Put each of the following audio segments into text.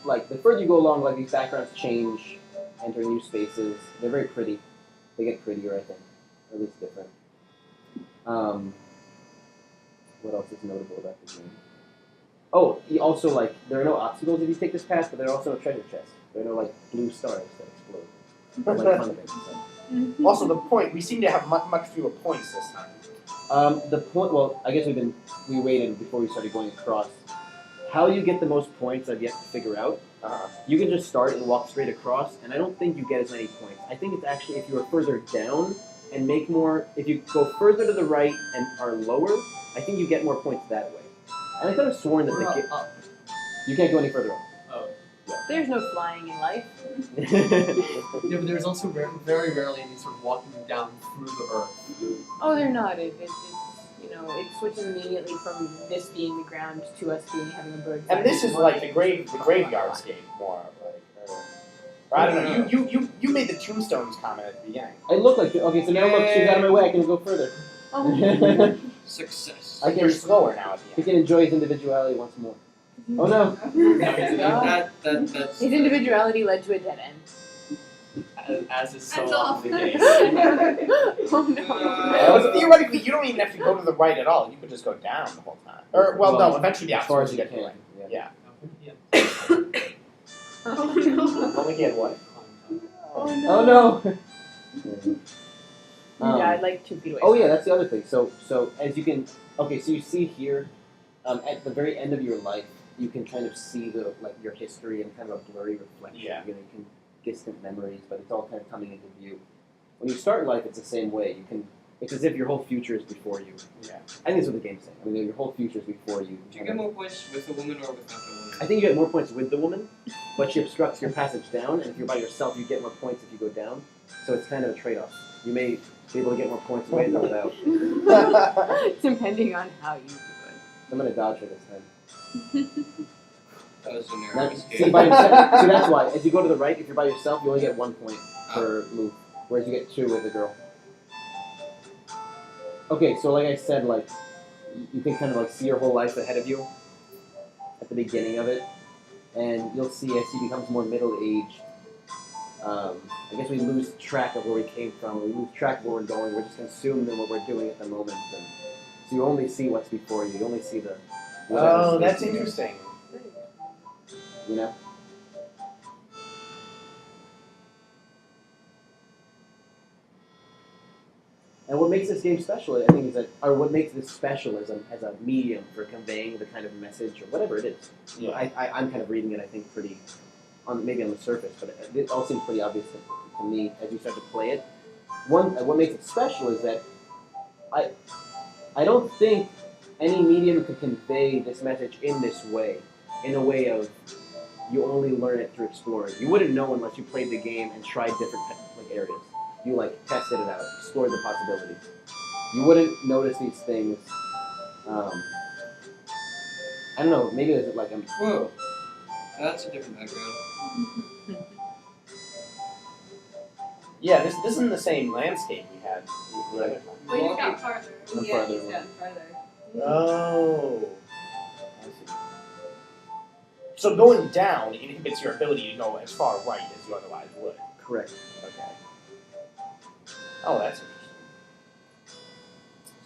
like the further you go along, like these backgrounds change, enter new spaces. They're very pretty. They get prettier, I think, or at least different. What else is notable about the game? Oh, also like there are no obstacles if you take this path, but there are also no treasure chests. There are no like blue stars that explode. Like fun things. So. Also, the point, we seem to have much fewer points this time. The point. Well, I guess we waited before we started going across. How you get the most points, I've yet to figure out. You can just start and walk straight across, and I don't think you get as many points. I think it's actually if you are further down and make more. If you go further to the right and are lower, I think you get more points that way. And I thought I was sworn that up. You can't go any further up. Oh. There's no flying in life. Yeah, but there's also very rarely any sort of walking down through the earth. Oh, they're not. It switches immediately from this being the ground to us having a bird. And this is like the graveyard scape more. Or I don't know. You made the tombstones comment at the beginning. I look like okay. So now look, she's out of my way. I can go further. Oh. Success. I think you're slower now at the He end. can enjoy his individuality once more. Oh no! That's His individuality led to a dead end. as is so That's often the case. Oh no. Theoretically, you don't even have to go to the right at all. You could just go down the whole time. Or no, eventually the As far obstacles as you get can. to the right. Yeah. Yeah. Oh no. Only he had what? Oh no. Oh no! You died like 2 feet away. Oh yeah, that's the other thing. So as you can, okay, so you see here, at the very end of your life, you can kind of see your history and kind of a blurry reflection. Yeah. You can distant memories, but it's all kind of coming into view. When you start life, it's the same way. It's as if your whole future is before you. Yeah. I think that's what the game's saying. I mean, your whole future is before you. Do you get more points with the woman or without the woman? I think you get more points with the woman, but she obstructs your passage down, and if you're by yourself, you get more points if you go down. So it's kind of a trade-off. You may be able to get more points with or without. Depending on how you do it. I'm gonna dodge her this time. That was a Now, narrow see, escape. by yourself, see, that's why. As you go to the right, if you're by yourself, you only get 1 point per move, whereas you get 2 with a girl. Okay, so like I said, like you can kind of like see your whole life ahead of you at the beginning of it, and you'll see as he becomes more middle-aged. I guess we lose track of where we came from. We lose track of where we're going. We're just consumed in what we're doing at the moment, and so you only see what's before you. You only see the. Oh, that's interesting. You know. And what makes this game special, I think, is that, or what makes this special as a medium for conveying the kind of message or whatever it is. Yeah. I'm kind of reading it, I think, pretty, maybe on the surface, but it all seems pretty obvious to me as you start to play it. What makes it special is that I don't think any medium could convey this message in this way, in a way of you only learn it through exploring. You wouldn't know unless you played the game and tried different areas. You tested it out, explored the possibilities. You wouldn't notice these things. I don't know. Maybe there's Whoa. That's a different background. Yeah, this isn't the same landscape we had the other time. But he's got farther. I'm Yeah, farther he's away. gotten farther. Oh. I see. So going down inhibits your ability to go as far right as you otherwise would. correct. Okay. Oh, that's interesting.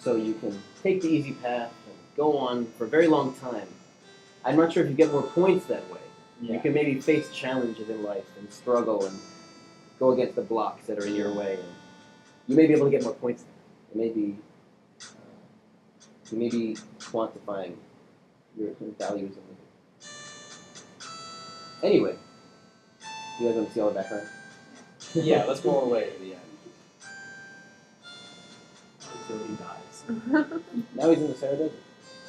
So you can take the easy path and go on for a very long time. I'm not sure if you get more points that way. You can maybe face challenges in life and struggle and go against the blocks that are in your way. And you may be able to get more points. It may be you may be quantifying your values in it. Anyway, you guys want to see all the background? Yeah, let's go all the way to the end. Until he dies. Now he's in the Sahara Desert.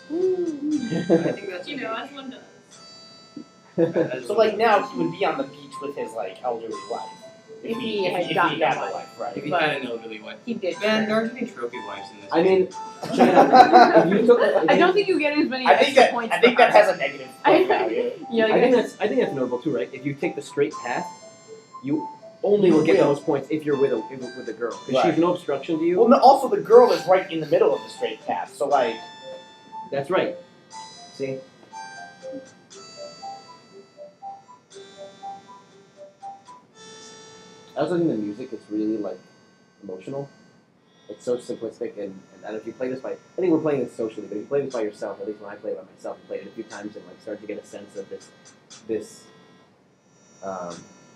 I think that's You know, as one does. So now he would be on the beach with his elderly wife. If he had gotten the a wife. wife, right? If he had an elderly wife. He did. Man, there aren't any trophy wives in this I game. mean, check it out. If you took, I don't think you get as many I think extra that points. I think for that her. has a negative point value. Yeah, I think that's notable too, right? If you take the straight path, you only will get the most points if you're with a girl, because Right. she's no obstruction to you. Well, no, also the girl is right in the middle of the straight path, so That's right. See? I also think the music is really like emotional. It's so simplistic, and I don't know if you play this by. I think we're playing this socially, but if you play this by yourself, at least when I play it by myself, I played it a few times and like started to get a sense of this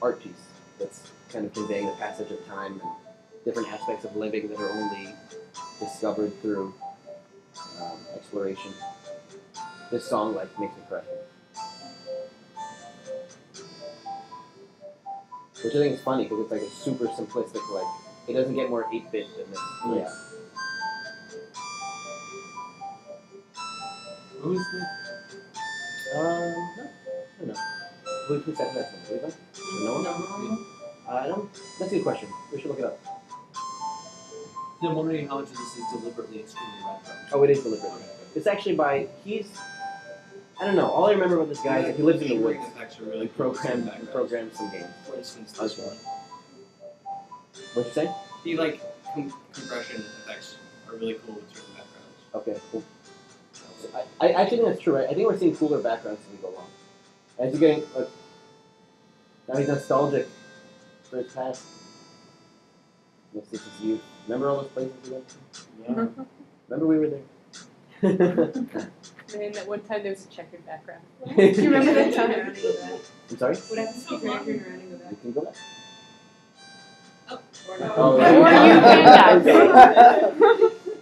art piece that's kind of conveying the passage of time and different aspects of living that are only discovered through exploration. This song like makes me cry, which I think is funny because it's like a super simplistic like. It doesn't get more 8-bit than this. Yeah. Who's the? No, I don't know. Who said that? Levi? No one? I don't. That's a good question. We should look it up. I'm wondering how much of this is deliberately extremely retro. Oh, it is deliberately. It's actually by I don't know. All I remember about this guy is that he lives in the woods. Effects are really He cool. programs some games. For instance, this one. What'd you say? The compression effects are really cool with certain backgrounds. Okay, cool. So I think that's true, right? I think we're seeing cooler backgrounds as we go along. As you're getting, now he's nostalgic for his past. Yes, this is you. Remember all those places we went to? Yeah. Remember we were there? Man, that one time there was a checkered background. Do you remember that time? I'm sorry? Would I have to keep turning around and go You back? can go back. Or no? Oh, Or you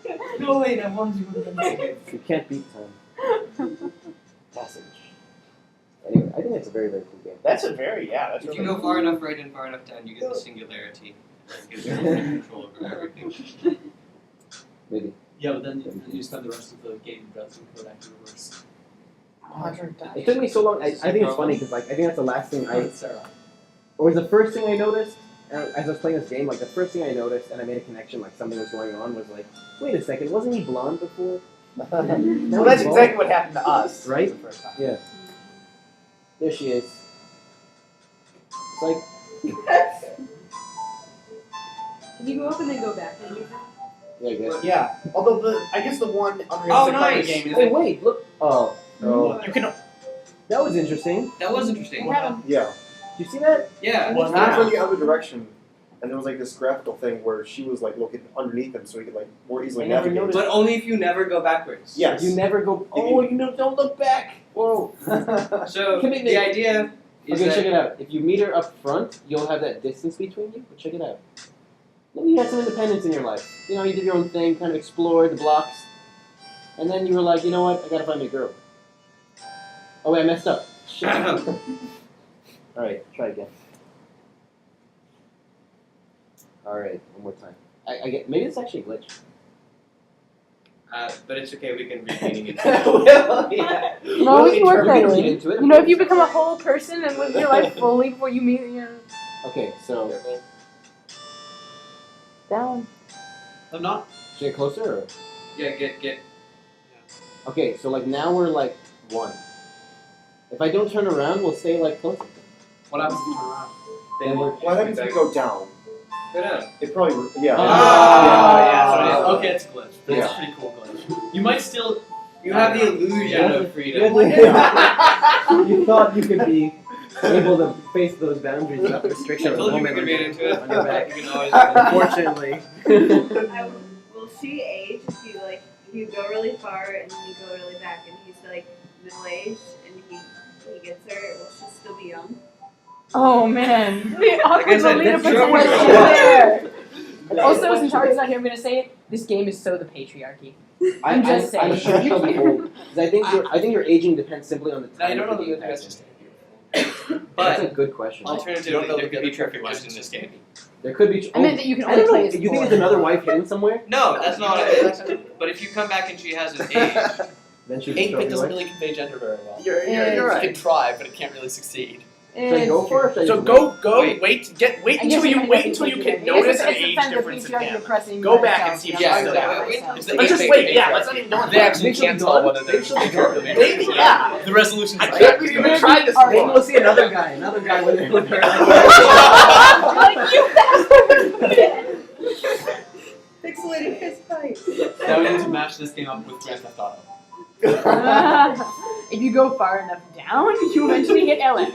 can No, wait, I wanted you to go You can't beat time. Passage. Anyway, I think it's a very, very cool game. That's a very, that's If really you go cool. far enough right and far enough down, you get the singularity. It gives you control over everything. Maybe. Yeah, but then you spend the rest of the game bouncing Kodak Universe. It took me so long. I think it's funny because I think that's the last thing Sarah. or was the first thing I noticed as I was playing this game. Like the first thing I noticed, and I made a connection, like something was going on, was like, wait a second, wasn't he blonde before? Well, that's exactly what happened to us. Right? The first time. Yeah. There she is. It's like, Can you go up and then go back? yeah, I guess. Yeah. Although I guess the one Oh, unrealistic part of nice. the game is Hey, that wait, look. Oh, you can. that was interesting. That was interesting. Yeah. Did you see that? Yeah. Well, Not yeah. from the other direction. And there was like this graphical thing where she was like looking underneath him so he could like more easily I never navigate. noticed. But only if you never go backwards. Yes. You never go. Oh, you know, don't look back. Whoa. So Commitment. the idea is Okay, that check it out. If you meet her up front, you'll have that distance between you. But check it out. Maybe you had some independence in your life. You know, you did your own thing, kind of explored the blocks, and then you were like, you know what? I gotta find me a girl. Oh wait, I messed up. Shit. All right, try again. All right, one more time. I get maybe it's actually a glitch. but it's okay. We can read meaning into Well, yeah. No, we can work that read way. into it. You know, if you become a whole person and live your life fully before you meet, you know. Okay, so Down. I'm not. should I get closer? Or? Yeah, get. Okay, so like now we're like one. If I don't turn around, we'll stay like closer. What happens if you turn around? Then we're What happens if you go down? Go down. It probably yeah. yeah, so okay, it's a glitch. But it's a Yeah. pretty cool glitch. You might still. You have the illusion of freedom. You thought you could be able to face those boundaries without I restriction. told you we could read into it. On your back. You can always. Unfortunately. Will she age if you go really far and then you go really back and he's like middle aged and he gets her? Will she still be young? Oh man. The Like I awkward said, Lolita that's puts your a question question. there. Also, since Harvey's not here, I'm gonna say it. This game is so the patriarchy. I'm just I'm saying. sure she'll be old. 'Cause I think your aging depends simply on the time. I don't know of the that game the guy's passing. just That's a But good question. alternatively, there could be trophy wives in this game. There could be. I meant that you can I only don't know. play as You think four. there's another wife hidden somewhere? No, that's not it. But if you come back and she hasn't aged, Then she's 8-bit doesn't really convey gender very well. You're Yeah, right. You can try, but it can't really succeed. Should I go for it? Or should I So just go, Wait. wait I guess it might not be until you patriarchy. can I guess notice it's an the age defense of difference in patriarchy him. oppressing Go by back and itself, see you if know, yeah, she's by still yeah, there. wait, itself. it's the Let's just 8-bit wait. Yeah, let's not even know. They actually Make sure can't you tell don't- whether make sure you don't- Maybe, yeah. The resolution I is can't believe you even tried this Maybe before. we'll see another guy with her. Like, you bastard! Pixelated fist fight. Now we need to match this game up with Grand Theft Auto. If you go far enough down, you eventually hit LA.